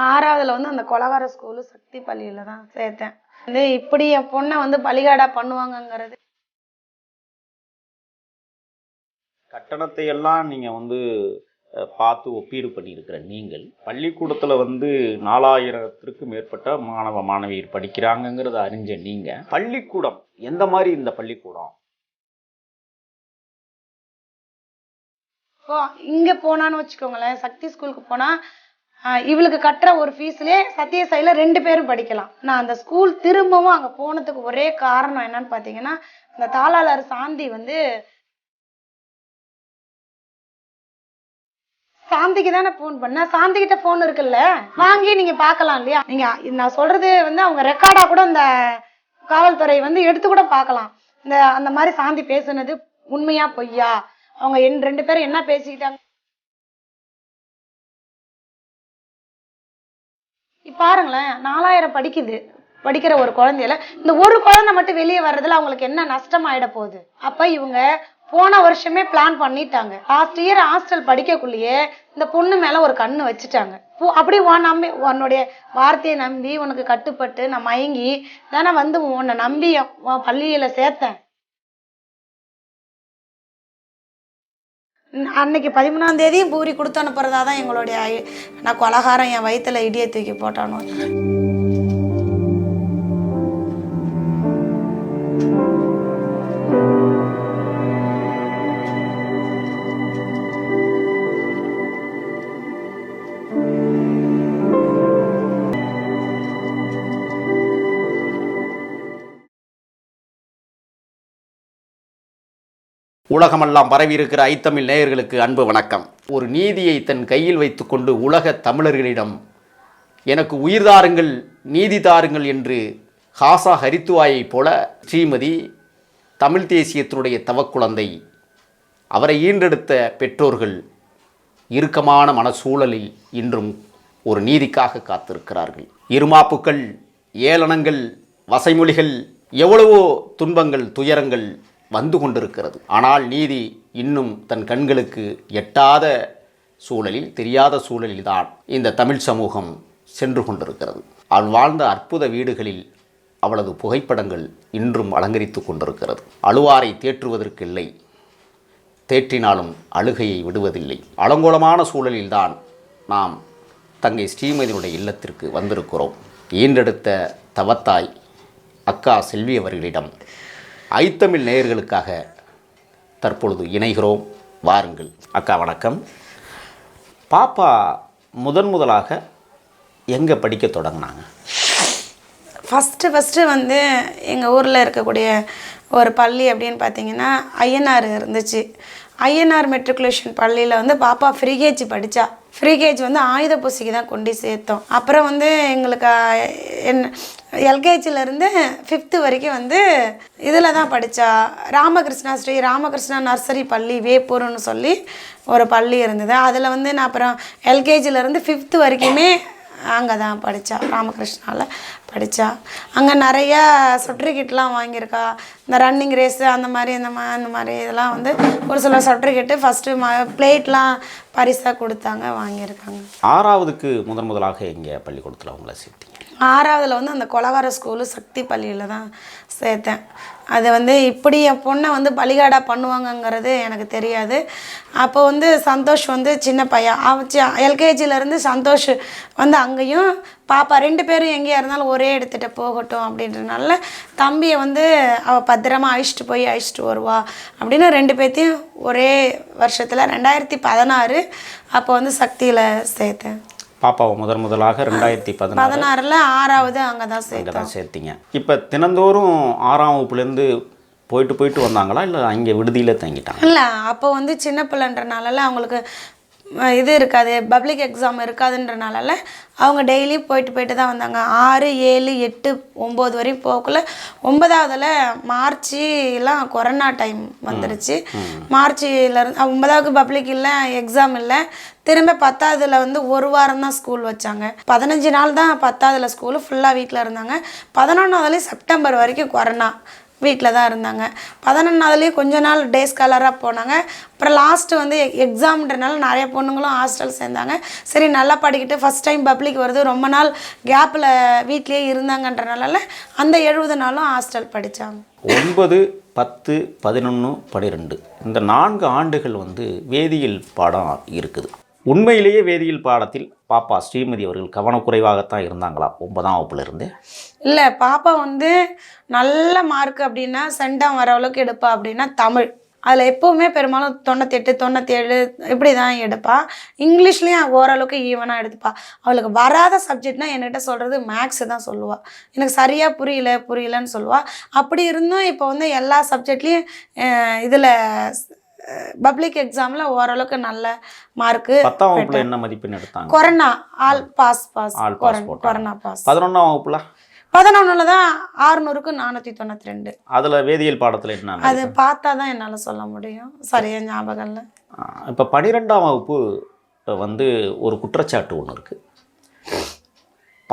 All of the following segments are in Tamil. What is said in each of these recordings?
6வதுல வந்து அந்த கொலகார ஸ்கூலு சக்தி பள்ளியில தான் சேர்த்தேன். வந்து இப்படி என் பொண்ணை வந்து பலிகாடா பண்ணுவாங்கங்கிறது. கட்டணத்தை எல்லாம் நீங்கள் பார்த்து ஒப்பீடு பண்ணியிருக்கிற நீங்கள் பள்ளிக்கூடத்தில் 4000த்திற்கு மேற்பட்ட மாணவ மாணவியர் படிக்கிறாங்கங்கிறத அறிஞ்ச நீங்கள் பள்ளிக்கூடம் எந்த மாதிரி இந்த பள்ளிக்கூடம்? இப்போ இங்கே போனான்னு வச்சுக்கோங்களேன், சக்தி ஸ்கூலுக்கு போனால் இவளுக்கு கட்டுற ஒரு ஃபீஸ்லேயே சத்யசாயில 2 பேரும் படிக்கலாம். நான் அந்த ஸ்கூல் திரும்பவும் அங்கே போனதுக்கு ஒரே காரணம் என்னன்னு பார்த்தீங்கன்னா, அந்த தாளாளர் சாந்தி சாந்திக்கு தானே ஃபோன் பண்ண. சாந்திக்கிட்ட ஃபோன் இருக்குல்ல, வாங்கி நீங்க பார்க்கலாம் இல்லையா. நீங்க நான் சொல்றது அவங்க ரெக்கார்டா கூட அந்த காவல்துறை எடுத்து கூட பார்க்கலாம். அந்த மாதிரி சாந்தி பேசுனது உண்மையா பொய்யா, அவங்க 2 பேரும் என்ன பேசிக்கிட்டாங்க பாருங்களேன். 4000 படிக்கிற ஒரு குழந்தையில இந்த ஒரு குழந்தை மட்டும் வெளியே வர்றதுல அவங்களுக்கு என்ன நஷ்டம் ஆயிட போகுது. அப்ப இவங்க போன வருஷமே பிளான் பண்ணிட்டாங்க. லாஸ்ட் இயர் ஹாஸ்டல் படிக்கக்குள்ளேயே இந்த பொண்ணு மேல ஒரு கண்ணு வச்சுட்டாங்க. அப்படி நம்பி உன்னுடைய வார்த்தையை நம்பி உனக்கு கட்டுப்பட்டு நான் மயங்கி தானே உன்னை நம்பி பள்ளியில சேர்த்தேன். அன்னைக்கு 13ஆம் தேதியும் பூரி கொடுத்து அனுப்புறதாதான் எங்களுடைய நான் கொலகாரம் என் வயிற்றுல இடியை தூக்கி போட்டானோ. உலகமெல்லாம் பரவியிருக்கிற ஐத்தமிழ் நேயர்களுக்கு அன்பு வணக்கம். ஒரு நீதியை தன் கையில் வைத்துக்கொண்டு உலக தமிழர்களிடம் எனக்கு உயிர் தாருங்கள், நீதி தாருங்கள் என்று ஹாசா ஹரித்துவாயைப் போல ஸ்ரீமதி தமிழ் தேசியத்தினுடைய தவக்குழந்தை, அவரை ஈன்றெடுத்த பெற்றோர்கள் இறுக்கமான மனசூழலில் இன்றும் ஒரு நீதிக்காக காத்திருக்கிறார்கள். இருமாப்புக்கள், ஏளனங்கள், வசைமொழிகள், எவ்வளவோ துன்பங்கள், துயரங்கள் வந்து கொண்டிருக்கிறது. ஆனால் நீதி இன்னும் தன் கண்களுக்கு எட்டாத சூழலில், தெரியாத சூழலில்தான் இந்த தமிழ் சமூகம் சென்று கொண்டிருக்கிறது. அவள் வாழ்ந்த அற்புத வீடுகளில் அவளது புகைப்படங்கள் இன்றும் அலங்கரித்து கொண்டிருக்கிறது. அழுவாரை தேற்றுவதற்கில்லை, தேற்றினாலும் அழுகையை விடுவதில்லை. அலங்கோலமான சூழலில்தான் நாம் தங்கை ஸ்ரீமதியினுடைய இல்லத்திற்கு வந்திருக்கிறோம். ஈன்றெடுத்த தவத்தாய் அக்கா செல்வி அவர்களிடம் ஐத்தமிழ் நேயர்களுக்காக தற்பொழுது இணைகிறோம். வாருங்கள். அக்கா வணக்கம். பாப்பா முதலாக எங்கே படிக்க தொடங்கினாங்க? ஃபஸ்ட்டு எங்கள் ஊரில் இருக்கக்கூடிய ஒரு பள்ளி அப்படின்னு பார்த்தீங்கன்னா ஐஎன்ஆர் இருந்துச்சு. ஐஎன்ஆர் மெட்ரிகுலேஷன் பள்ளியில் பாப்பா ஃப்ரீகேஜி படித்தா. ஃப்ரீகேஜ் ஆயுத பூசிக்கு தான் கொண்டு சேர்த்தோம். அப்புறம் எங்களுக்கு எல்கேஜிலேருந்து 5th வரைக்கும் இதில் தான் படித்தா. ஸ்ரீ ராமகிருஷ்ணா நர்சரி பள்ளி வேப்பூர்னு சொல்லி ஒரு பள்ளி இருந்தது. அதில் நான் அப்புறம் எல்கேஜிலேருந்து 5th வரைக்குமே அங்கே தான் படித்தா, ராமகிருஷ்ணாவில் படித்தா. அங்கே நிறையா சர்டிஃபிகேட்லாம் வாங்கியிருக்கா. இந்த ரன்னிங் ரேஸு அந்த மாதிரி இதெல்லாம் ஒரு சில சர்டிஃபிகேட்டு ஃபஸ்ட்டு பிளேட்லாம் பரிசாக கொடுத்தாங்க, வாங்கியிருக்காங்க. 6வதுக்கு முதலாக எங்கள் பள்ளிக்கூடத்தில் அவங்கள சேர்த்தீங்க? 6வதுல அந்த கொலகார ஸ்கூலு சக்தி பள்ளியில் தான் சேர்த்தேன். அது இப்படி என் பொண்ணை பலிகாடா பண்ணுவாங்கங்கிறது எனக்கு தெரியாது. அப்போ சந்தோஷ் சின்ன பையன், எல்கேஜிலேருந்து சந்தோஷ் அங்கேயும் பாப்பா 2 பேரும் எங்கேயா இருந்தாலும் ஒரே எடுத்துகிட்டு போகட்டும் அப்படின்றனால தம்பியை அவள் பத்திரமா அழைச்சிட்டு வருவா அப்படின்னு 2 பேர்த்தையும் ஒரே வருஷத்தில் 2016 அப்போ சக்தியில் சேர்த்தேன். பாப்பாவை முதலாக 2016 6வது அங்கே தான் சேர்த்தீங்க. இப்போ தினந்தோறும் 6ஆம் வகுப்புலேருந்து போயிட்டு வந்தாங்களா, இல்லை அங்கே விடுதியில் தங்கிட்டாங்க? இல்லை, அப்போ சின்ன பிள்ளைன்றனால அவங்களுக்கு இது இருக்காது, பப்ளிக் எக்ஸாம் இருக்காதுன்றனால அவங்க டெய்லி போயிட்டு தான் வந்தாங்க. 6, 7, 8, 9 வரையும் போகக்குள்ள 9வதுல மார்ச்லாம் கொரோனா டைம் வந்துருச்சு. மார்ச்சிலேருந்து 9வது பப்ளிக் இல்லை, எக்ஸாம் இல்லை. திரும்ப 10வதுல 1 வாரம் தான் ஸ்கூல் வச்சாங்க. 15 நாள் தான் 10வதுல ஸ்கூலு, ஃபுல்லாக வீட்டில் இருந்தாங்க. 11வதுலேயும் செப்டம்பர் வரைக்கும் கொரோனா. வீட்டில் தான் இருந்தாங்க. 11ஆவதுலேயும் கொஞ்ச நாள் டே ஸ்காலராக போனாங்க. அப்புறம் லாஸ்ட்டு வந்து எக்ஸாம்ன்றனால நிறைய பொண்ணுங்களும் ஹாஸ்டல் சேர்ந்தாங்க. சரி நல்லா படிக்கிட்டு ஃபஸ்ட் டைம் பப்ளிக் வருது, ரொம்ப நாள் கேப்பில் வீட்லேயே இருந்தாங்கன்றனால அந்த 70 நாளும் ஹாஸ்டல் படித்தாங்க. 9, 10, 11, 12 இந்த 4 ஆண்டுகள் வந்து வேதியியல் பாடம் இருக்குது. உண்மையிலேயே வேதியியல் பாடத்தில் பாப்பா ஸ்ரீமதி அவர்கள் கவனக்குறைவாகத்தான் இருந்தாங்களா 9ஆம் வகுப்புலேருந்து? இல்லை, பாப்பா வந்து நல்ல மார்க் அப்படின்னா சென்டம் வர அளவுக்கு எடுப்பா. அப்படின்னா தமிழ் அதில் எப்போவுமே பெரும்பாலும் 98, 97 இப்படி தான் எடுப்பா. இங்கிலீஷ்லேயும் ஓரளவுக்கு ஈவனாக எடுத்துப்பா. அவளுக்கு வராத சப்ஜெக்ட்னா என்கிட்ட சொல்கிறது மேக்ஸு தான் சொல்லுவாள். எனக்கு சரியாக புரியலன்னு சொல்லுவாள். அப்படி இருந்தும் இப்போ வந்து எல்லா சப்ஜெக்ட்லேயும் இதில் பப்ளிக் எக்ஸாமில் ஓரளவுக்கு நல்ல மார்க்கு. 10ஆம் வகுப்புல என்ன மதிப்பெண் எடுத்தாங்க? Corona all pass all pass போட்டாங்க. Corona pass. 11ஆம் வகுப்புல 11ல் தான் 600க்கு 492. அதில் வேதியியல் பாடத்தில் என்ன? அது பார்த்தா தான் என்னால் சொல்ல முடியும், சரியா ஞாபகம் இல்லை. இப்போ 12ஆம் வகுப்பு வந்து ஒரு குற்றச்சாட்டு ஒன்று இருக்குது.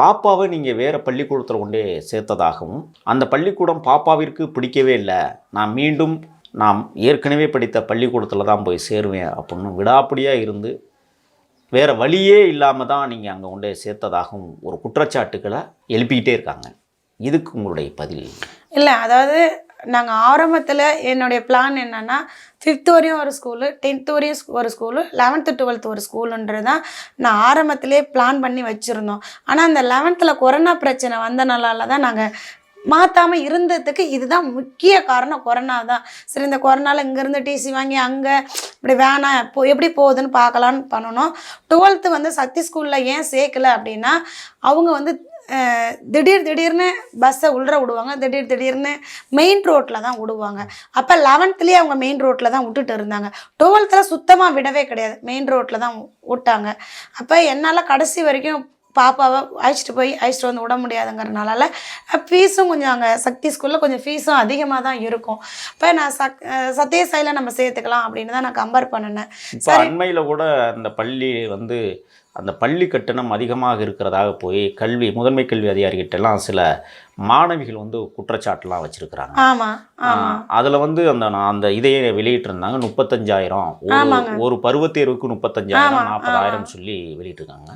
பாப்பாவை நீங்கள் வேறு பள்ளிக்கூடத்தில் கொண்டே சேர்த்ததாகவும், அந்த பள்ளிக்கூடம் பாப்பாவிற்கு பிடிக்கவே இல்லை, நாம் ஏற்கனவே படித்த பள்ளிக்கூடத்தில் தான் போய் சேருவேன் அப்படின்னு விடாப்பிடியாக இருந்து வேறு வழியே இல்லாமல் தான் நீங்கள் அங்கே கொண்டே சேர்த்ததாகவும் ஒரு குற்றச்சாட்டுக்களை எழுப்பிக்கிட்டே இருக்காங்க. இதுக்கு உங்களுடைய பதில்? இல்லை, அதாவது நாங்கள் ஆரம்பத்தில் என்னுடைய பிளான் என்னென்னா 5th வரையும் ஒரு ஸ்கூலு, 10th வரையும் ஒரு ஸ்கூலு, 11th 12th ஒரு ஸ்கூலுன்றது தான் நான் ஆரம்பத்திலே பிளான் பண்ணி வச்சுருந்தோம். ஆனால் அந்த 11th கொரோனா பிரச்சனை வந்தனால தான் நாங்கள் மாற்றாமல் இருந்ததுக்கு இதுதான் முக்கிய காரணம். கொரோனா தான். சரி, இந்த கொரோனாவில் இங்கேருந்து டிசி வாங்கி அங்கே இப்படி வேணாம், எப்படி போகுதுன்னு பார்க்கலான்னு பண்ணணும். 12th வந்து சக்தி ஸ்கூலில் ஏன் சேர்க்கலை அப்படின்னா, அவங்க வந்து திடீர்னு பஸ்ஸை உள்ள விடுவாங்க, திடீர்னு மெயின் ரோட்டில் தான் விடுவாங்க. அப்போ 11th அவங்க மெயின் ரோட்டில் தான் விட்டுட்டு இருந்தாங்க. 12th சுத்தமாக விடவே கிடையாது, மெயின் ரோட்டில் தான் விட்டாங்க. அப்போ என்னால் கடைசி வரைக்கும் பாப்பாவை அழைச்சிட்டு வந்து விட முடியாதுங்கிறனால ஃபீஸும் கொஞ்சம் அங்கே சக்தி ஸ்கூலில் கொஞ்சம் ஃபீஸும் அதிகமாக தான் இருக்கும். இப்போ நான் சத்யசாயில நம்ம சேர்த்துக்கலாம் அப்படின்னு தான் நான் கம்பேர் பண்ணினேன். இப்போ அண்மையில் கூட அந்த பள்ளி வந்து அந்த பள்ளி கட்டணம் அதிகமாக இருக்கிறதாக போய் முதன்மை கல்வி அதிகாரிகிட்டெல்லாம் சில மாணவிகள் வந்து குற்றச்சாட்டுலாம் வச்சுருக்கிறாங்க. ஆமாம், அதில் வந்து அந்த இதையே வெளியிட்டிருந்தாங்க. 35,000 ஒரு பருவத் தேர்வுக்கு 35,000, 40,000 சொல்லி வெளியிட்டிருக்காங்க.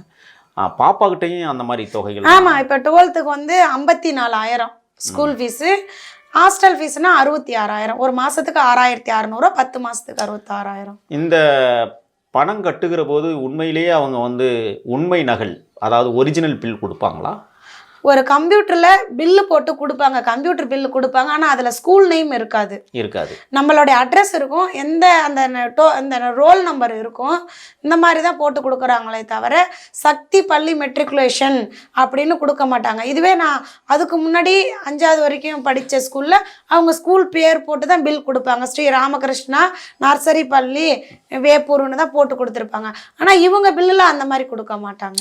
பாப்பாக்கிட்டையும் அந்த மாதிரி தொகைகள்? ஆமாம், இப்போ 12th வந்து 54,000 ஸ்கூல் ஃபீஸு, ஹாஸ்டல் ஃபீஸ்னால் 66,000. ஒரு மாதத்துக்கு 6,600, 10 மாதத்துக்கு 66,000. இந்த பணம் கட்டுகிற போது உண்மையிலேயே அவங்க வந்து உண்மை நகல், அதாவது ஒரிஜினல் பில் கொடுப்பாங்களா? ஒரு கம்ப்யூட்டரில் பில்லு போட்டு கொடுப்பாங்க, கம்ப்யூட்டர் பில்லு கொடுப்பாங்க. ஆனால் அதில் ஸ்கூல் நேம் இருக்காது. நம்மளுடைய அட்ரஸ் இருக்கும், அந்த ரோல் நம்பர் இருக்கும். இந்த மாதிரி தான் போட்டு கொடுக்குறாங்களே தவிர சக்தி பள்ளி மெட்ரிகுலேஷன் அப்படின்னு கொடுக்க மாட்டாங்க. இதுவே நான் அதுக்கு முன்னாடி 5வது வரைக்கும் படித்த ஸ்கூலில் அவங்க ஸ்கூல் பேர் போட்டு தான் பில் கொடுப்பாங்க. ஸ்ரீ ராமகிருஷ்ணா நர்சரி பள்ளி வேப்பூர்னு தான் போட்டு கொடுத்துருப்பாங்க. ஆனால் இவங்க பில்லில் அந்த மாதிரி கொடுக்க மாட்டாங்க.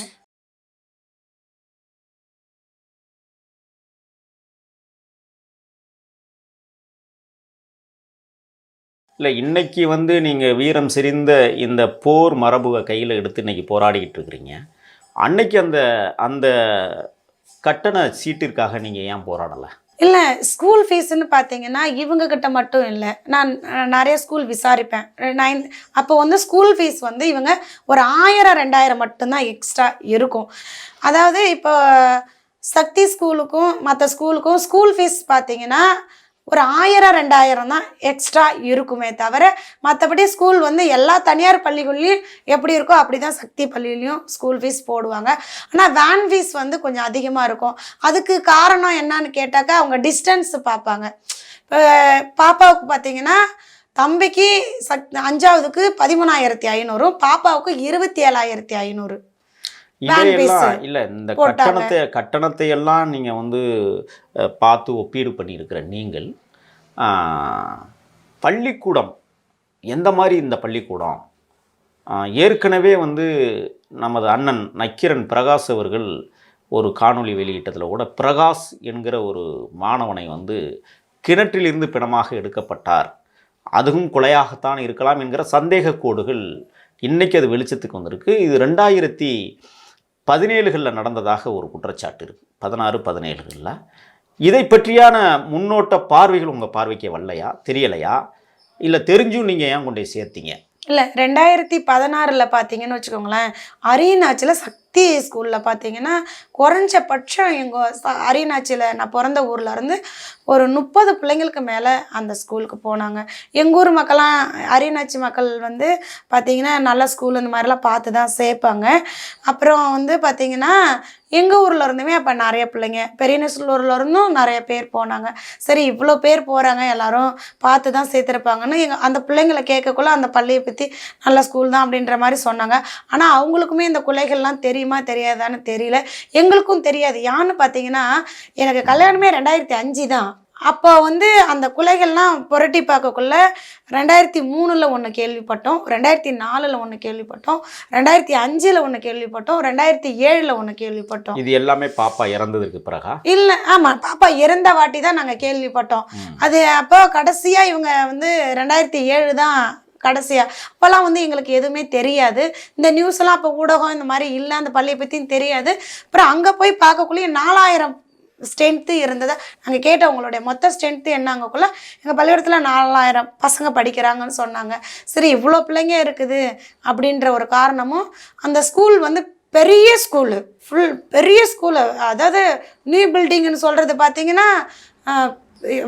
இல்லை, இன்றைக்கி வந்து நீங்கள் வீரம் செறிந்த இந்த போர் மரபுவை கையில் எடுத்து இன்றைக்கி போராடிக்கிட்டு இருக்கிறீங்க. அன்னைக்கு அந்த கட்டண சீட்டிற்காக நீங்கள் ஏன் போராடலை? இல்லை, ஸ்கூல் ஃபீஸுன்னு பார்த்தீங்கன்னா இவங்கக்கிட்ட மட்டும் இல்லை, நான் நிறைய ஸ்கூல் விசாரிப்பேன். அப்போ வந்து ஸ்கூல் ஃபீஸ் வந்து இவங்க ஒரு 1000, 2000 மட்டும்தான் எக்ஸ்ட்ரா இருக்கும். அதாவது இப்போ சக்தி ஸ்கூலுக்கும் மற்ற ஸ்கூலுக்கும் ஸ்கூல் ஃபீஸ் பார்த்தீங்கன்னா ஒரு 1000, 2000 தான் எக்ஸ்ட்ரா இருக்குமே தவிர மற்றபடி ஸ்கூல் வந்து எல்லா தனியார் பள்ளிகள்லையும் எப்படி இருக்கோ அப்படி தான் சக்தி பள்ளியிலையும் ஸ்கூல் ஃபீஸ் போடுவாங்க. ஆனால் வேன் ஃபீஸ் வந்து கொஞ்சம் அதிகமாக இருக்கும். அதுக்கு காரணம் என்னன்னு கேட்டாக்கா அவங்க டிஸ்டன்ஸ் பார்ப்பாங்க. இப்போ பாப்பாவுக்கு பார்த்தீங்கன்னா தம்பிக்கு 5ஆவதுக்கு 13,500, பாப்பாவுக்கு 27,500. இதையெல்லாம் இல்லை, இந்த கட்டணத்தை எல்லாம் நீங்கள் வந்து பார்த்து ஒப்பீடு பண்ணியிருக்கிற நீங்கள் பள்ளிக்கூடம் எந்த மாதிரி? இந்த பள்ளிக்கூடம் ஏற்கனவே வந்து நமது அண்ணன் நக்கீரன் பிரகாஷ் அவர்கள் ஒரு காணொளி வெளியிட்டதில் கூட பிரகாஷ் என்கிற ஒரு மாணவனை வந்து கிணற்றிலிருந்து பிணமாக எடுக்கப்பட்டார், அதுவும் கொலையாகத்தான் இருக்கலாம் என்கிற சந்தேக கோடுகள் இன்றைக்கி அது வெளிச்சத்துக்கு வந்திருக்கு. இது 2017களில் நடந்ததாக ஒரு குற்றச்சாட்டு இருக்குது. 16, 17களில் இதை பற்றியான முன்னோட்ட பார்வைகள் உங்கள் பார்வைக்கு வரலையா, தெரியலையா, இல்லை தெரிஞ்சும் நீங்கள் ஏன் கொண்டு போய் சேர்த்தீங்க? இல்லை 2016 பார்த்தீங்கன்னு வச்சுக்கோங்களேன், அரியநாச்சியில் சக்தி ஸ்கூலில் பார்த்தீங்கன்னா குறைஞ்சபட்சம் எங்கள் அரியநாச்சியில் நான் பிறந்த ஊரில் இருந்து ஒரு 30 பிள்ளைங்களுக்கு மேலே அந்த ஸ்கூலுக்கு போனாங்க. எங்கள் ஊர் மக்கள்லாம் அரியநாச்சி மக்கள் வந்து பார்த்திங்கன்னா நல்ல ஸ்கூல் இந்த மாதிரிலாம் பார்த்து தான் சேர்ப்பாங்க. அப்புறம் வந்து பார்த்திங்கன்னா எங்கள் ஊரில் இருந்துமே அப்போ நிறைய பிள்ளைங்க பெரியநசூலூரில் இருந்தும் நிறைய பேர் போனாங்க. சரி இவ்வளோ பேர் போகிறாங்க எல்லாரும் பார்த்து தான் சேர்த்துருப்பாங்கன்னு அந்த பிள்ளைங்களை கேட்கக்குள்ள அந்த பள்ளியை பற்றி நல்ல ஸ்கூல் தான் அப்படின்ற மாதிரி சொன்னாங்க. ஆனால் அவங்களுக்குமே இந்த குலைகள்லாம் தெரியுமா தெரியாதான்னு தெரியல. எங்களுக்கும் தெரியாது. யான்னு பார்த்தீங்கன்னா எனக்கு கல்யாணமே 2005 தான். அப்போ வந்து அந்த குலைகள்லாம் புரட்டி பார்க்கக்குள்ள 2003 ஒன்று கேள்விப்பட்டோம், 2004 ஒன்று கேள்விப்பட்டோம், 2005 ஒன்று கேள்விப்பட்டோம், 2007 ஒன்று கேள்விப்பட்டோம். இது எல்லாமே பாப்பா இறந்ததுக்கு பிறகா? இல்லை, ஆமாம், பாப்பா இறந்த வாட்டி தான் நாங்கள் கேள்விப்பட்டோம். அது அப்போ கடைசியாக இவங்க வந்து 2007 தான் கடைசியாக. அப்போல்லாம் வந்து எங்களுக்கு எதுவுமே தெரியாது. இந்த நியூஸ் எல்லாம் அப்போ ஊடகம் இந்த மாதிரி இல்லை, அந்த பள்ளியை பற்றியும் தெரியாது. அப்புறம் அங்கே போய் பார்க்கக்குள்ளேயே 4000 ஸ்ட்ரென்த்து இருந்ததா நாங்கள் கேட்டோம். உங்களுடைய மொத்த ஸ்ட்ரென்த்து என்னங்கக்குள்ள எங்கள் பள்ளிக்கூடத்தில் 4000 பசங்க படிக்கிறாங்கன்னு சொன்னாங்க. சரி இவ்வளோ பிள்ளைங்க இருக்குது அப்படின்ற ஒரு காரணமும், அந்த ஸ்கூல் வந்து பெரிய ஸ்கூலு, ஃபுல் பெரிய ஸ்கூலு, அதாவது நியூ பில்டிங்னு சொல்கிறது பார்த்தீங்கன்னா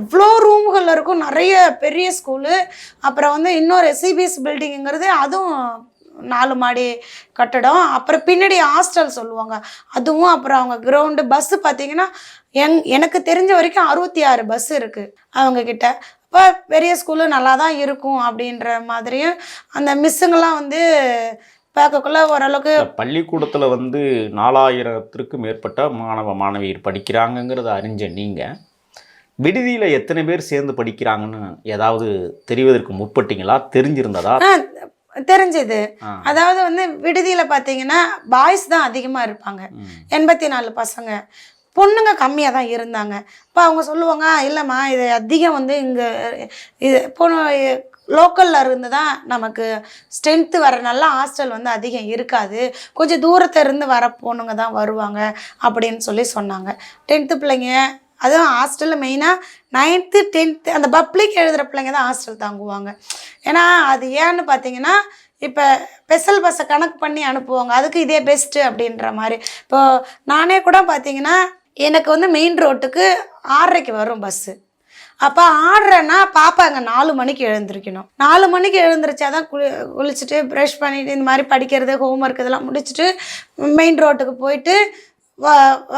எவ்வளோ ரூம்கள் இருக்கும், நிறைய பெரிய ஸ்கூலு. அப்புறம் வந்து இன்னொரு சிபிஎஸ் பில்டிங்குங்கிறது அதுவும் 4 மாடி கட்டடம். அப்புறம் பின்னாடி ஹாஸ்டல் சொல்லுவாங்க அதுவும். அப்புறம் அவங்க கிரவுண்டு பஸ்ஸு பார்த்தீங்கன்னா எனக்கு தெரிஞ்ச வரைக்கும் 66 பஸ் இருக்குது அவங்கக்கிட்ட. இப்போ பெரிய ஸ்கூலு நல்லா தான் இருக்கும் அப்படின்ற மாதிரியும் அந்த மிஸ்ஸுங்கெல்லாம் வந்து பார்க்கக்குள்ள ஓரளவுக்கு. பள்ளிக்கூடத்தில் வந்து 4000த்திற்கும் மேற்பட்ட மாணவ மாணவியர் படிக்கிறாங்கங்கிறத அறிஞ்ச நீங்கள் விடுதியில் எத்தனை பேர் சேர்ந்து படிக்கிறாங்கன்னு ஏதாவது தெரிவதற்கு முற்பட்டீங்களா? தெரிஞ்சிருந்ததா? தெரிஞ்சது. அதாவது வந்து விடுதியில் பார்த்தீங்கன்னா பாய்ஸ் தான் அதிகமாக இருப்பாங்க, 84 பசங்க, பொண்ணுங்க கம்மியாக தான் இருந்தாங்க. இப்போ அவங்க சொல்லுவாங்க, இல்லைம்மா இது அதிகம் வந்து இங்கே இது லோக்கலில் இருந்து தான் நமக்கு ஸ்ட்ரென்த்து வர நல்ல ஹாஸ்டல் வந்து அதிகம் இருக்காது, கொஞ்சம் தூரத்தில் இருந்து வர பொண்ணுங்க தான் வருவாங்க அப்படின்னு சொல்லி சொன்னாங்க. 10th பிள்ளைங்க, அதுவும் ஹாஸ்டலில் மெயினாக 9th 10th அந்த பப்ளிக் எழுதுகிற பிள்ளைங்க தான் ஹாஸ்டல் தாங்குவாங்க. ஏன்னா அது ஏன்னு பார்த்தீங்கன்னா இப்போ ஸ்பெஷல் பஸ்ஸை கணக்கு பண்ணி அனுப்புவாங்க, அதுக்கு இதே பெஸ்ட்டு அப்படின்ற மாதிரி. இப்போது நானே கூட பார்த்தீங்கன்னா எனக்கு வந்து மெயின் ரோட்டுக்கு 6:30 வரும் பஸ்ஸு. அப்போ 6:30ன்னா பாப்பா அங்கே 4 மணிக்கு எழுந்திருக்கணும். 4 மணிக்கு எழுந்திரிச்சாதான் குளிச்சுட்டு ப்ரஷ் பண்ணிவிட்டு இந்த மாதிரி படிக்கிறது ஹோம்ஒர்க் இதெல்லாம் முடிச்சுட்டு மெயின் ரோட்டுக்கு போயிட்டு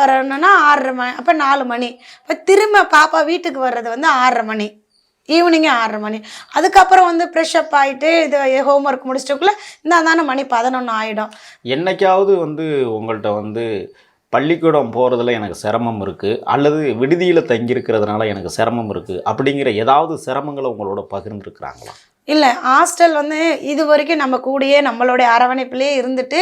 வரணுன்னா 6:30 மணி. அப்போ 4 மணி. இப்போ திரும்ப பாப்பா வீட்டுக்கு வர்றது வந்து 6:30 மணி, ஈவினிங்கே 6:30 மணி. அதுக்கப்புறம் வந்து ஃப்ரெஷ்அப் ஆகிட்டு இது ஹோம்ஒர்க் முடிச்சிட்டுக்குள்ளே இந்த தானே மணி 11 ஆகிடும். என்னைக்காவது வந்து உங்கள்கிட்ட வந்து பள்ளிக்கூடம் போகிறதுல எனக்கு சிரமம் இருக்குது, அல்லது விடுதியில் தங்கியிருக்கிறதுனால எனக்கு சிரமம் இருக்குது அப்படிங்கிற ஏதாவது சிரமங்களை உங்களோட பகிர்ந்துருக்குறாங்களா? இல்லை, ஹாஸ்டல் வந்து இது வரைக்கும் நம்ம கூடயே நம்மளுடைய அரவணைப்பிலேயே இருந்துட்டு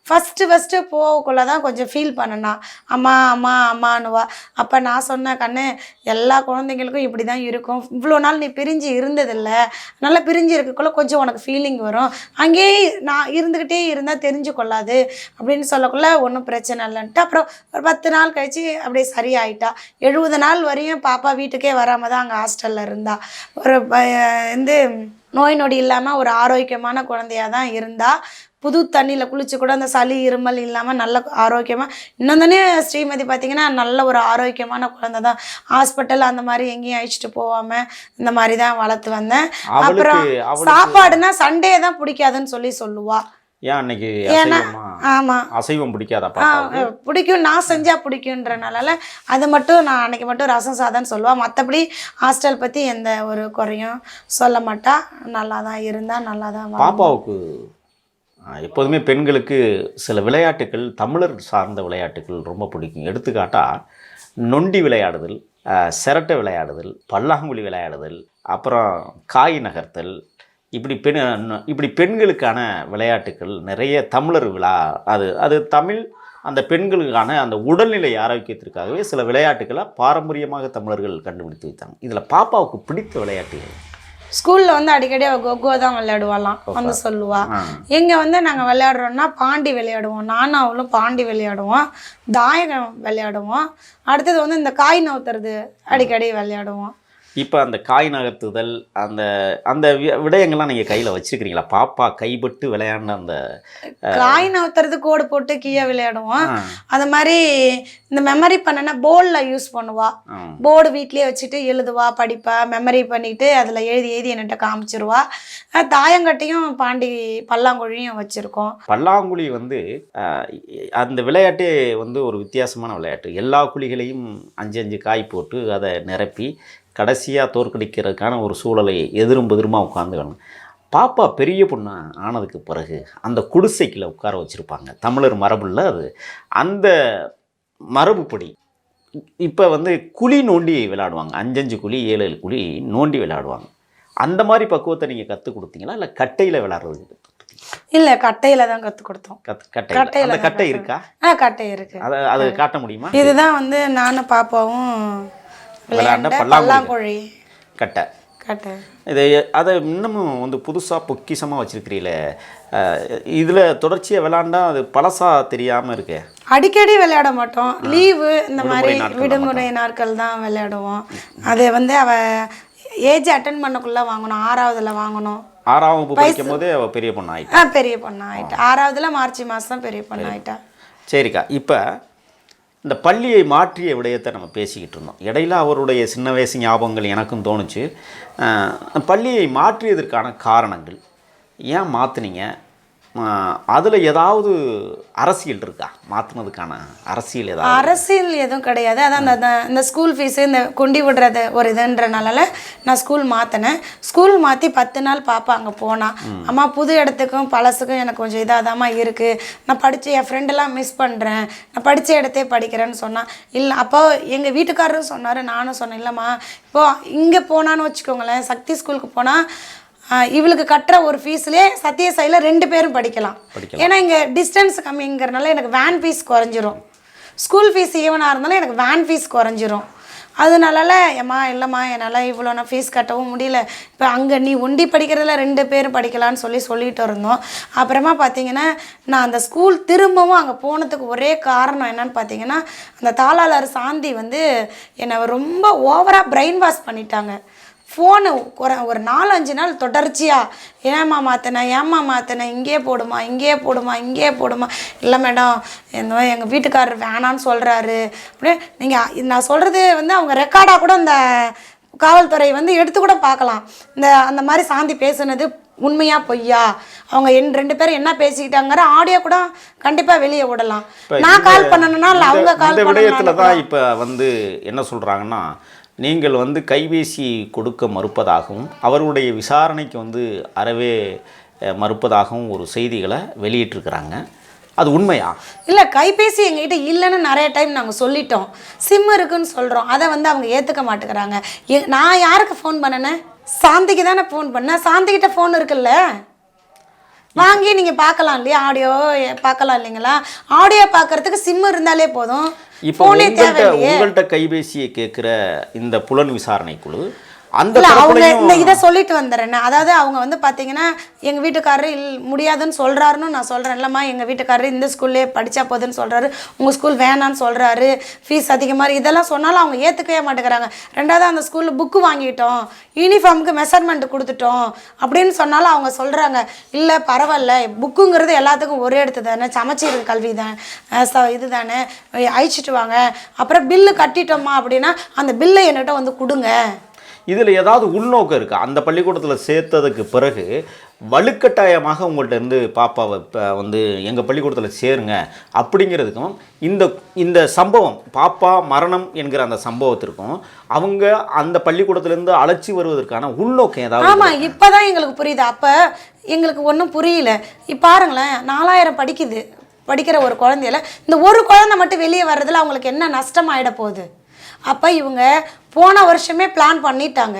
ஃபஸ்ட்டு போகக்குள்ள தான் கொஞ்சம் ஃபீல் பண்ணனா, அம்மா அம்மா அம்மானுவா. அப்போ நான் சொன்னேன், கண்ணு எல்லா குழந்தைங்களுக்கும் இப்படி தான் இருக்கும், இவ்வளோ நாள் நீ பிரிஞ்சு இருந்ததில்லை, நல்லா பிரிஞ்சு இருக்கக்குள்ள கொஞ்சம் உனக்கு ஃபீலிங் வரும், அங்கேயே நான் இருந்துக்கிட்டே இருந்தால் தெரிஞ்சு கொள்ளாது அப்படின்னு சொல்லக்குள்ள ஒன்றும் பிரச்சனை இல்லைன்ட்டு. அப்புறம் ஒரு 10 நாள் கழித்து அப்படியே சரியாயிட்டா. 70 நாள் வரையும் பாப்பா வீட்டுக்கே வராமல் தான் அங்கே ஹாஸ்டலில் இருந்தா. ஒரு வந்து நோய் நொடி இல்லாமல் ஒரு ஆரோக்கியமான குழந்தையாக தான் இருந்தா. புது தண்ணியில் குளிச்சு கூட அந்த சளி இருமல் இல்லாமல் நல்ல ஆரோக்கியமாக இன்னும் தானே ஸ்ரீமதி பார்த்திங்கன்னா நல்ல ஒரு ஆரோக்கியமான குழந்தை தான். ஹாஸ்பிட்டல் அந்த மாதிரி எங்கேயும் அழைச்சிட்டு போகாமல் இந்த மாதிரி தான் வளர்த்து வந்தேன். அப்புறம் சாப்பாடுனா சண்டே தான் பிடிக்காதுன்னு சொல்லுவா. ஏன் அன்னைக்கு ஆமாம் அசைவம் பிடிக்காதா? பிடிக்கும், நான் செஞ்சால் பிடிக்குன்றனால அது மட்டும் நான் அன்னைக்கு மட்டும் ரசம் சாதம்னு சொல்லுவாள். மற்றபடி ஹாஸ்டல் பற்றி எந்த ஒரு குறையும் சொல்ல மாட்டா. நல்லா தான் இருந்தால் நல்லா தான். பாப்பாவுக்கு எப்போதுமே பெண்களுக்கு சில விளையாட்டுகள், தமிழர் சார்ந்த விளையாட்டுகள் ரொம்ப பிடிக்கும். எடுத்துக்காட்டால் நொண்டி விளையாடுதல், சிரட்டை விளையாடுதல், பல்லாங்குழி விளையாடுதல், அப்புறம் காய் நகர்த்தல், இப்படி பெண்களுக்கான விளையாட்டுகள் நிறைய தமிழர் அது தமிழ் அந்த பெண்களுக்கான அந்த உடல்நிலை ஆரோக்கியத்திற்காகவே சில விளையாட்டுகளை பாரம்பரியமாக தமிழர்கள் கண்டுபிடித்து வைத்தாங்க. இதில் பாப்பாவுக்கு பிடித்த விளையாட்டுகள் ஸ்கூலில் வந்து அடிக்கடி அவள் கொக்கோ தான் விளையாடுவாளாம் வந்து சொல்லுவா. இங்கே வந்து நாங்கள் விளையாடுறோன்னா பாண்டி விளையாடுவோம், நானும் அவளும் பாண்டி விளையாடுவோம், தாயகம் விளையாடுவோம். அடுத்தது வந்து இந்த காய் நவுத்துறது அடிக்கடி விளையாடுவோம். இப்போ அந்த காய் நகர்த்துதல் அந்த அந்த விடயங்கள்லாம் நீங்கள் கையில் வச்சுருக்கிறீங்களா? பாப்பா கைப்பட்டு விளையாடின அந்த காய் நவுத்துறது கோடு போட்டு கீழே விளையாடுவோம். அது மாதிரி இந்த மெமரி பண்ணனா போர்டில் யூஸ் பண்ணுவா. போர்டு வீட்லேயே வச்சுட்டு எழுதுவா, படிப்பா, மெமரி பண்ணிட்டு அதில் எழுதி எழுதி என்கிட்ட காமிச்சிருவா. தாயங்கட்டையும் பாண்டி பல்லாங்குழியும் வச்சுருக்கோம். பல்லாங்குழி வந்து அந்த விளையாட்டே வந்து ஒரு வித்தியாசமான விளையாட்டு. எல்லா குழிகளையும் 5 காய் போட்டு அதை நிரப்பி கடைசியாக தோற்கடிக்கிறதுக்கான ஒரு சூழலை எதிரும் பெதிருமாக உட்காந்துக்கணும். பாப்பா பெரிய பொண்ணு ஆனதுக்கு பிறகு அந்த குடிசைக்கில் உட்கார வச்சுருப்பாங்க. தமிழர் மரபுல அது அந்த மரபுப்படி இப்போ வந்து குழி நோண்டி விளையாடுவாங்க. 5 குழி 7 குழி நோண்டி விளையாடுவாங்க. அந்த மாதிரி பக்குவத்தை நீங்கள் கற்றுக் கொடுத்தீங்களா இல்லை கட்டையில் விளையாடுறது? இல்லை, கட்டையில் தான் கற்றுக் கொடுத்தோம். கட்டையில் அந்த கட்டை இருக்கா? கட்டை இருக்கு. அதை காட்ட முடியுமா? இதுதான் வந்து நானும் பாப்பாவும் விளையாண்ட பல்லாங்குழி கட்டை. அதை இன்னமும் வந்து புதுசாக பொக்கிஷமாக வச்சுருக்கிறீங்களே, இதில் தொடர்ச்சியாக விளையாண்டா அது பழசாக தெரியாமல் இருக்கு. அடிக்கடி விளையாட மாட்டோம், லீவு இந்த மாதிரி விடுமுறை நாட்கள் தான் விளையாடுவோம். அது வந்து அவள் ஏஜ் அட்டன் பண்ணக்குள்ளே வாங்கணும், 6ஆவதுல வாங்கணும். 6ஆம் வகுப்பு படிக்கும் போதே அவள் பெரிய பொண்ணு ஆகிட்டா. பெரிய பொண்ணு ஆகிட்டா. 6ஆவதுல மார்ச் மாதம் பெரிய பொண்ணு ஆகிட்டா. சரிக்கா, இப்போ இந்த பள்ளியை மாற்றிய விடயத்தை நம்ம பேசிக்கிட்டு இருந்தோம். இடையில அவருடைய சின்ன வயசு ஞாபகங்கள் எனக்கும் தோணுச்சு. பள்ளியை மாற்றியதற்கான காரணங்கள் ஏன் மாற்றினீங்க? அதில் ஏதாவது அரசியல் இருக்கா? மாற்றினதுக்கான அரசியல் ஏதாவது? அரசியல் எதுவும் கிடையாது. அதான் இந்த ஸ்கூல் ஃபீஸு இந்த கொண்டு விடுறது ஒரு இதுன்றனால நான் ஸ்கூல் மாற்றினேன். ஸ்கூல் மாற்றி 10 நாள் பாப்பா அங்கே போனான். அம்மா புது இடத்துக்கும் பழசுக்கும் எனக்கு கொஞ்சம் இதாதாம்மா இருக்குது, நான் படித்து என் ஃப்ரெண்டெல்லாம் மிஸ் பண்ணுறேன், நான் படித்த இடத்தே படிக்கிறேன்னு சொன்னான். இல்லை, அப்போ எங்கள் வீட்டுக்காரரும் சொன்னார், நானும் சொன்னேன், இல்லைம்மா இப்போது இங்கே போனான்னு வச்சுக்கோங்களேன், சக்தி ஸ்கூலுக்கு போனால் இவளுக்கு கட்டுற ஒரு ஃபீஸ்லேயே சத்யசாயில 2 பேரும் படிக்கலாம். ஏன்னா இங்கே டிஸ்டன்ஸ் கம்மிங்கிறனால எனக்கு வேன் ஃபீஸ் குறைஞ்சிரும். ஸ்கூல் ஃபீஸ் ஈவனாக இருந்தாலும் எனக்கு வேன் ஃபீஸ் குறைஞ்சிரும். அதனால ஏம்மா இல்லைம்மா என்னால் இவ்வளோ நான் ஃபீஸ் கட்டவும் முடியல, இப்போ அங்கே நீ ஒண்டி படிக்கிறதுல 2 பேரும் படிக்கலான்னு சொல்லிட்டு இருந்தோம். அப்புறமா பார்த்தீங்கன்னா நான் அந்த ஸ்கூல் திரும்பவும் அங்கே போனதுக்கு ஒரே காரணம் என்னன்னு பார்த்தீங்கன்னா, அந்த தாளாளர் சாந்தி வந்து என்னை ரொம்ப ஓவராக பிரெயின் வாஷ் பண்ணிட்டாங்க. ஃபோனு ஒரு 4-5 நாள் தொடர்ச்சியாக ஏம்மா மாற்றினேன், இங்கேயே போடுமா. இல்லை மேடம், இந்த எங்கள் வீட்டுக்காரர் வேணான்னு சொல்கிறாரு அப்படியே. நீங்கள் நான் சொல்கிறது வந்து அவங்க ரெக்கார்டாக கூட இந்த காவல்துறை வந்து எடுத்து கூட பார்க்கலாம். அந்த மாதிரி சாந்தி பேசுனது உண்மையா பொய்யா, அவங்க 2 பேரும் என்ன பேசிக்கிட்டாங்கிற ஆடியோ கூட கண்டிப்பாக வெளியே விடலாம். நான் கால் பண்ணணும்னா இல்லை அவங்க கால் பண்ணணும் தான். இப்போ வந்து என்ன சொல்கிறாங்கன்னா, நீங்கள் வந்து கைபேசி கொடுக்க மறுப்பதாகவும் அவருடைய விசாரணைக்கு வந்து அறவே மறுப்பதாகவும் ஒரு செய்திகளை வெளியிட்டிருக்கிறாங்க. அது உண்மையா? இல்லை, கைபேசி எங்ககிட்ட இல்லைன்னு நிறைய டைம் நாங்கள் சொல்லிட்டோம். சிம் இருக்குன்னு சொல்கிறோம், அதை வந்து அவங்க ஏற்றுக்க மாட்டேங்கிறாங்க. நான் யாருக்கு ஃபோன் பண்ணேன்னு? சாந்திக்கு தானே ஃபோன் பண்ணேன். சாந்திக்கிட்ட ஃபோன் இருக்குல்ல, வாங்கி நீங்கள் பார்க்கலாம் இல்லையா, ஆடியோ பார்க்கலாம் இல்லைங்களா? ஆடியோ பார்க்கறதுக்கு சிம் இருந்தாலே போதும். இப்போ உங்கள்கிட்ட கைபேசியை கேட்குற இந்த புலன் விசாரணை குழு அந்த அவங்க இந்த இதை சொல்லிட்டு வந்துடுறேன். அதாவது அவங்க வந்து பார்த்தீங்கன்னா எங்கள் வீட்டுக்காரரு முடியாதுன்னு சொல்கிறாருன்னு நான் சொல்கிறேன். இல்லைம்மா, எங்கள் வீட்டுக்காரரு இந்த ஸ்கூல்லே படித்தா போதுன்னு சொல்கிறாரு, உங்கள் ஸ்கூல் வேணான்னு சொல்கிறாரு, ஃபீஸ் அதிகமாக, இதெல்லாம் சொன்னாலும் அவங்க ஏற்றுக்கவே மாட்டேங்கிறாங்க. 2வது அந்த ஸ்கூலில் புக்கு வாங்கிட்டோம், யூனிஃபார்முக்கு மெஷர்மெண்ட் கொடுத்துட்டோம் அப்படின்னு சொன்னாலும் அவங்க சொல்கிறாங்க, இல்லை பரவாயில்ல, புக்குங்கிறது எல்லாத்துக்கும் ஒரே இடத்து தானே, சமச்சீர் கல்வி தான் இது தானே, அழிச்சிட்டு வாங்க, அப்புறம் பில்லு கட்டிட்டோம்மா அப்படின்னா அந்த பில்லை என்கிட்ட வந்து கொடுங்க. இதில் ஏதாவது உள்நோக்கம் இருக்கா? அந்த பள்ளிக்கூடத்தில் சேர்த்ததுக்கு பிறகு வலுக்கட்டாயமாக உங்கள்கிட்ட இருந்து பாப்பாவை வந்து எங்கள் பள்ளிக்கூடத்தில் சேருங்க அப்படிங்கிறதுக்கும் இந்த சம்பவம் பாப்பா மரணம் என்கிற அந்த சம்பவத்திற்கும் அவங்க அந்த பள்ளிக்கூடத்திலேருந்து அழைச்சி வருவதற்கான உள்நோக்கம் ஏதாவது? ஆமாம், இப்போ தான் எங்களுக்கு புரியுது. அப்போ எங்களுக்கு ஒன்றும் புரியல. இப்போ பாருங்களேன், 4000 படிக்கிற ஒரு குழந்தையில இந்த ஒரு குழந்தை மட்டும் வெளியே வர்றதுல அவங்களுக்கு என்ன நஷ்டம் ஆகிட போகுது? அப்போ இவங்க போன வருஷமே பிளான் பண்ணிட்டாங்க.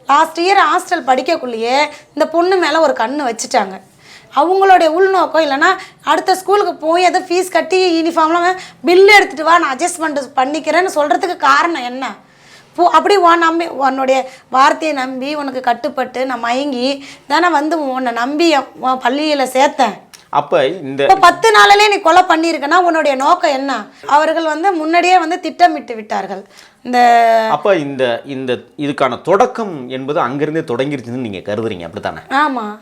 லாஸ்ட் இயர் ஹாஸ்டல் படிக்கக்குள்ளேயே இந்த பொண்ணு மேலே ஒரு கண்ணு வச்சுட்டாங்க. அவங்களுடைய உள்நோக்கம் இல்லைன்னா அடுத்த ஸ்கூலுக்கு போய் எதோ ஃபீஸ் கட்டி யூனிஃபார்ம்லாம் பில்லு எடுத்துகிட்டு வா, நான் அட்ஜஸ்ட்மெண்ட் பண்ணிக்கிறேன்னு சொல்கிறதுக்கு காரணம் என்ன? அப்படி உன்னுடைய வார்த்தையை நம்பி உனக்கு கட்டுப்பட்டு நான் மயங்கி தானே வந்து உன்னை நம்பி உன் பள்ளியில் சேர்த்தேன். அப்போ இந்த இப்போ 10 நாளிலே நீ கொலை பண்ணியிருக்கனா உன்னுடைய நோக்கம் என்ன? அவர்கள் வந்து முன்னாடியே வந்து திட்டமிட்டு விட்டார்கள். அப்போ இந்த இதுக்கான தொடக்கம் என்பது அங்கிருந்தே தொடங்கிருச்சுன்னு நீங்கள் கருதுறீங்க, அப்படி தானே? ஆமாம்.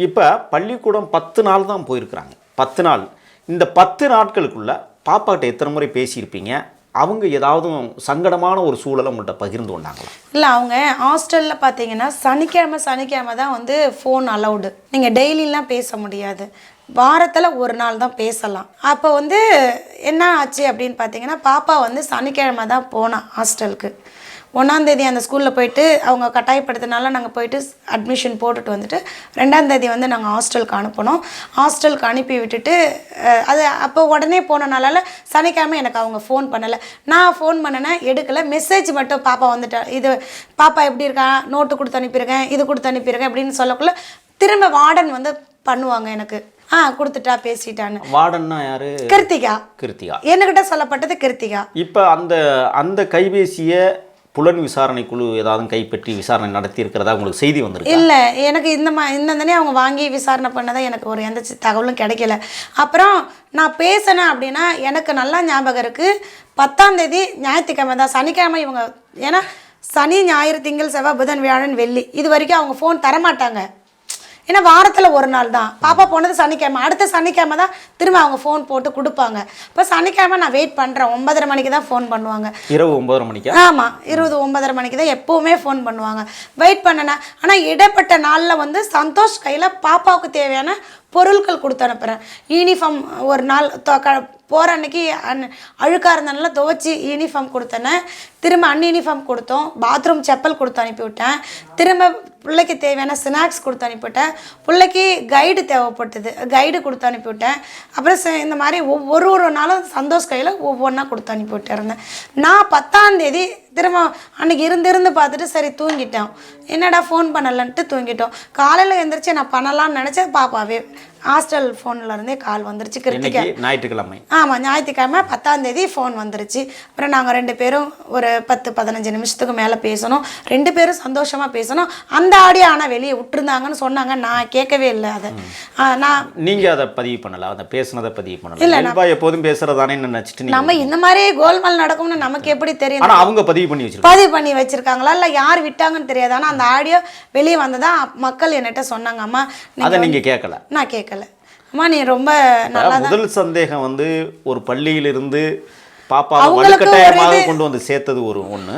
இப்போ பள்ளிக்கூடம் 10 நாள் தான் போயிருக்கிறாங்க. 10 நாள். இந்த 10 நாட்களுக்குள்ள பாப்பாக்கிட்ட எத்தனை முறை பேசியிருப்பீங்க? அவங்க ஏதாவது சங்கடமான ஒரு சூழலை உங்கள்கிட்ட பகிர்ந்து கொண்டாங்களா? இல்லை, அவங்க ஹாஸ்டலில் பார்த்தீங்கன்னா சனிக்கிழமை தான் வந்து ஃபோன் அலௌடு. நீங்கள் டெய்லிலாம் பேச முடியாது, வாரத்தில் ஒரு நாள் தான் பேசலாம். அப்போ வந்து என்ன ஆச்சு அப்படின்னு பார்த்தீங்கன்னா, பாப்பா வந்து சனிக்கிழமை தான் போனான் ஹாஸ்டலுக்கு. 1ஆம் தேதி அந்த ஸ்கூலில் போயிட்டு அவங்க கட்டாயப்படுத்தினால நாங்கள் போயிட்டு அட்மிஷன் போட்டுட்டு வந்துட்டு 2ஆம் தேதி வந்து நாங்கள் ஹாஸ்டலுக்கு அனுப்பினோம். ஹாஸ்டலுக்கு அனுப்பி விட்டுட்டு அது அப்போ உடனே போனனால சனிக்கிழமை எனக்கு அவங்க ஃபோன் பண்ணலை. நான் ஃபோன் பண்ணினேன், எடுக்கலை. மெசேஜ் மட்டும் பாப்பா வந்துட்டா, இது பாப்பா எப்படி இருக்கா, நோட்டு கொடுத்து அனுப்பியிருக்கேன், இது கொடுத்து அனுப்பியிருக்கேன் அப்படின்னு சொல்லக்குள்ள திரும்ப வார்டன் வந்து பண்ணுவாங்க எனக்கு, கொடுத்துட்டா பேசிட்டான்னு. வார்டன்னா யாரு? கிருத்திகா. என்கிட்ட சொல்லப்பட்டது கிருத்திகா. இப்போ அந்த கைபேசியை புலன் விசாரணை குழு ஏதாவது கைப்பற்றி விசாரணை நடத்தி இருக்கிறதா உங்களுக்கு செய்தி வந்திருக்கு? இல்லை, எனக்கு இந்த அவங்க வாங்கி விசாரணை பண்ணதான் எனக்கு ஒரு எந்த தகவலும் கிடைக்கல. அப்புறம் நான் பேசினேன் அப்படின்னா எனக்கு நல்லா ஞாபகம் இருக்குது, 10ஆம் தேதி ஞாயிற்றுக்கிழமை தான். சனிக்கிழமை இவங்க, ஏன்னா சனி ஞாயிறு திங்கள் செவ்வாய் புதன் வியாழன் வெள்ளி இது வரைக்கும் அவங்க ஃபோன் தரமாட்டாங்க. ஏன்னா வாரத்தில் ஒரு நாள் தான். பாப்பா போனது சனிக்கிழமை, அடுத்த சனிக்கிழமை தான் திரும்ப அவங்க ஃபோன் போட்டு கொடுப்பாங்க. இப்போ சனிக்கிழமை நான் வெயிட் பண்ணுறேன், 9:30 மணிக்கு தான் ஃபோன் பண்ணுவாங்க. இரவு 9:30 மணிக்கு? ஆமாம், 9:30 மணிக்கு தான் எப்போவுமே ஃபோன் பண்ணுவாங்க. வெயிட் பண்ணினேன். ஆனால் இடைப்பட்ட நாளில் வந்து சந்தோஷ் கையில் பாப்பாவுக்கு தேவையான பொருட்கள் கொடுத்து அனுப்புகிறேன். யூனிஃபார்ம் ஒரு நாள் போகிற அன்னைக்கு அழுக்காக இருந்தனால துவைச்சி யூனிஃபார்ம் கொடுத்தேனே, திரும்ப யூனிஃபார்ம் கொடுத்தோம். பாத்ரூம் செப்பல் கொடுத்து அனுப்பிவிட்டேன். திரும்ப பிள்ளைக்கு தேவையான ஸ்நாக்ஸ் கொடுத்து அனுப்பிவிட்டேன். பிள்ளைக்கு கைடு தேவைப்பட்டது, கைடு கொடுத்து அனுப்பிவிட்டேன். அப்புறம் இந்த மாதிரி ஒரு நாளும் சந்தோஷ் கையில் ஒவ்வொன்றா கொடுத்து அனுப்பிவிட்டு இருந்தேன். நான் 10ஆம் தேதி திரும்ப அன்றைக்கி இருந்து பார்த்துட்டு சரி தூங்கிட்டோம். என்னடா ஃபோன் பண்ணலன்ட்டு தூங்கிட்டோம். காலையில் எழுந்திரிச்சு நான் பண்ணலான்னு நினச்சேன், பாப்பாவே ஹாஸ்டல் ஃபோனில் இருந்தே கால் வந்துருச்சு. கிருத்திகா ஞாயிற்றுக்கிழமை. ஆமாம், ஞாயிற்றுக்கிழமை 10ஆம் தேதி ஃபோன் வந்துருச்சு. அப்புறம் நாங்கள் 2 பேரும் ஒரு 10-15 நிமிஷத்துக்கு மேலே பேசணும். 2 பேரும் சந்தோஷமாக பேசணும். அந்த ஆடியோ ஆனால் வெளியே விட்டுருந்தாங்கன்னு சொன்னாங்க, நான் கேட்கவே இல்லை. அதை நீங்கள் அதை பதிவு பண்ணல, அதை பேசுனதை பதிவு பண்ணல? இல்லை, நான் எப்போதும் பேசுகிறதானே நினச்சிட்டு நம்ம இந்த மாதிரி கோல்மால் நடக்கும்னு நமக்கு எப்படி தெரியும்? ஆனால் அவங்க பதிவு பண்ணி வச்சிருக்காங்களா இல்லை யார் விட்டாங்கன்னு தெரியாது. ஆனால் அந்த ஆடியோ வெளியே வந்ததா மக்கள் என்கிட்ட சொன்னாங்க. அம்மா அதை நீங்கள் கேட்கல? நான் கேட்கல. அம்மா நீ ரொம்ப நல்லா. முதல் சந்தேகம் வந்து ஒரு பள்ளியிலிருந்து பாப்பாவை வலுக்கட்டாயமாக கொண்டு வந்து சேர்த்தது ஒன்று.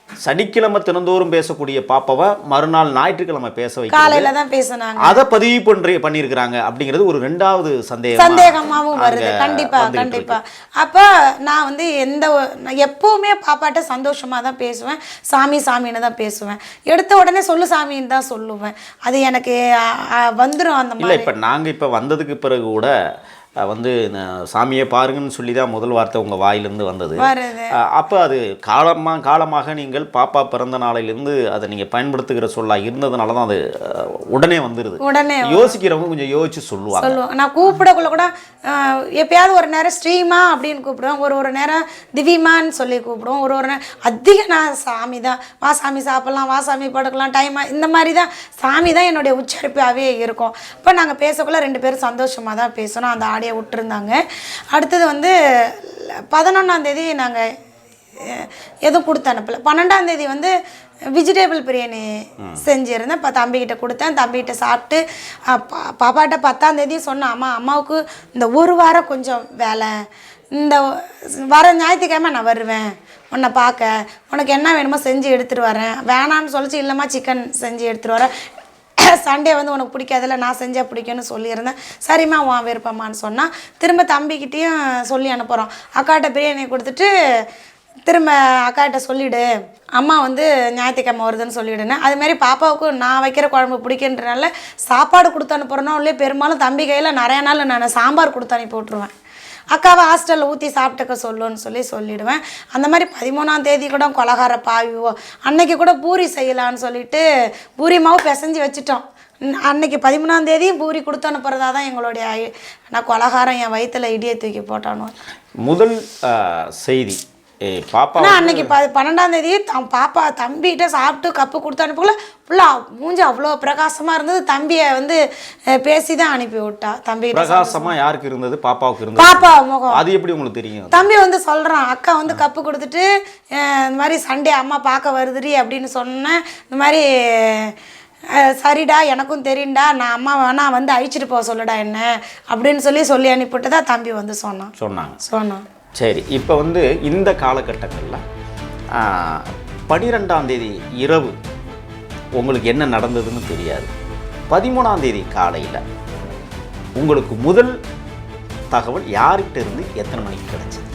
சனிக்கிழமை தினந்தோறும் பேசக்கூடிய பாப்பாவை மறுநாள் ஞாயிற்றுக்கிழமை பேச வைக்க காலையில தான் பேசினாங்க. அதை பதிவு பண்ணியிருக்கிறாங்க அப்படிங்கிறது ஒரு 2வது சந்தேகமாகவும் வருது. கண்டிப்பா. அப்போ நான் வந்து எப்பவுமே பாப்பாட்ட சந்தோஷமா தான் பேசுவேன், சாமின்னு தான் பேசுவேன். எடுத்த உடனே சொல்லு சாமின்னு தான் சொல்லுவேன். அது எனக்கு வந்துடும் அந்த மாதிரி. இப்போ நாங்கள் இப்போ வந்ததுக்கு பிறகு கூட வந்து சாமியை பாருங்கன்னு சொல்லி தான் முதல் வார்த்தை உங்கள் வாயிலிருந்து வந்தது. அப்போ அது காலமாக நீங்கள் பாப்பா பிறந்த நாளிலிருந்து அதை நீங்கள் பயன்படுத்துகிற சொல்லாக இருந்ததுனால தான் அது உடனே வந்துடுது. உடனே யோசிக்கிறவங்க கொஞ்சம் யோசிச்சு சொல்லுவாங்க. நான் கூப்பிடக்குள்ள கூட எப்பயாவது ஒரு நேரம் ஸ்ரீமா அப்படின்னு கூப்பிடுவேன், ஒரு நேரம் திவ்யமான்னு சொல்லி கூப்பிடுவோம், ஒரு நேரம் அதிகம் நான் சாமி தான். வா சாமி சாப்பிட்லாம், வா சாமி படுக்கலாம், டைமா இந்த மாதிரி தான். சாமி தான் என்னுடைய உச்சரிப்பாகவே இருக்கும். இப்போ நாங்கள் பேசக்குள்ள 2 பேரும் சந்தோஷமாக தான் பேசணும். அந்த ஆடியோ விட்டுருந்தாங்க. அடுத்தது வந்து 11ஆம் தேதி நாங்கள் எதுவும் கொடுத்து அனுப்பலை. 12ஆம் தேதி வந்து வெஜிடபிள் பிரியாணி செஞ்சுருந்தேன். இப்போ தம்பிக்கிட்ட கொடுத்தேன். தம்பிக்கிட்ட சாப்பிட்டு பாப்பாட்ட 10ஆம் தேதி சொன்னேன், அம்மாவுக்கு இந்த ஒரு வாரம் கொஞ்சம் வேலை, இந்த வர ஞாயிற்றுக்கிழமை நான் வருவேன் உன்னை பார்க்க, உனக்கு என்ன வேணுமோ செஞ்சு எடுத்துகிட்டு வரேன். வேணான்னு சொல்லிச்சு, இல்லைம்மா சிக்கன் செஞ்சு எடுத்துகிட்டு வரேன், சண்டே வந்து உனக்கு பிடிக்காதில்ல, நான் செஞ்சால் பிடிக்கும்னு சொல்லியிருந்தேன். சரிம்மா உன் விருப்பம்மான்னு சொன்னால் திரும்ப தம்பிக்கிட்டேயும் சொல்லி அனுப்புகிறோம். அக்காட்ட பிரியாணி கொடுத்துட்டு திரும்ப அக்காட்ட சொல்லிவிடு, அம்மா வந்து ஞாயிற்றுக்கிழமை வருதுன்னு சொல்லிவிடுனேன். அதுமாரி பாப்பாவுக்கும் நான் வைக்கிற குழம்பு பிடிக்குன்றனால சாப்பாடு கொடுத்து அனுப்புகிறனோ இல்லையே, பெரும்பாலும் தம்பி கையில் நிறைய நாள் நான் சாம்பார் கொடுத்து அனுப்பி விட்ருவேன். அக்காவை ஹாஸ்டலில் ஊற்றி சாப்பிட்டுக்க சொல்லுன்னு சொல்லிவிடுவேன். அந்த மாதிரி 13ஆம் தேதி கூட கொலகார பாவிவோம். அன்னைக்கு கூட பூரி செய்யலான்னு சொல்லிட்டு பூரி மாவு பிசைஞ்சு வச்சுட்டோம். அன்னைக்கு 13ஆம் தேதியும் பூரி கொடுத்து அனுப்புறதா தான் எங்களுடைய. நான் கொலகாரம் என் வயிற்றில் இடியை தூக்கி போட்டானோ. முதல் செய்தி பாப்பா ஆனால் அன்னைக்கு 12ஆம் தேதி பாப்பா தம்பிகிட்ட சாப்பிட்டு கப்பு கொடுத்து அனுப்பல ஃபுல்லாக மூஞ்சி அவ்வளோ பிரகாசமாக இருந்தது. தம்பியை வந்து பேசி தான் அனுப்பி விட்டா. தம்பி பிரகாசமா யாருக்கு இருந்தது? பாப்பாவுக்கு இருந்தது. பாப்பா முகம் அது எப்படி உங்களுக்கு தெரியும்? தம்பி வந்து சொல்கிறான், அக்கா வந்து கப்பு கொடுத்துட்டு இந்த மாதிரி சண்டே அம்மா பார்க்க வருதுடி அப்படின்னு சொன்னேன். இந்த மாதிரி சரிடா எனக்கும் தெரியும்டா, நான் அம்மா வேணா வந்து அழிச்சிட்டு போக சொல்லுடா என்ன அப்படின்னு சொல்லி அனுப்பிவிட்டு தான் தம்பி வந்து சொன்னான். சரி, இப்போ வந்து இந்த காலகட்டங்களில் 12ஆம் தேதி இரவு உங்களுக்கு என்ன நடந்ததுன்னு தெரியாது. 13ஆம் தேதி காலையில் உங்களுக்கு முதல் தகவல் யார்கிட்ட இருந்து எத்தனை மணிக்கு கிடைச்சது?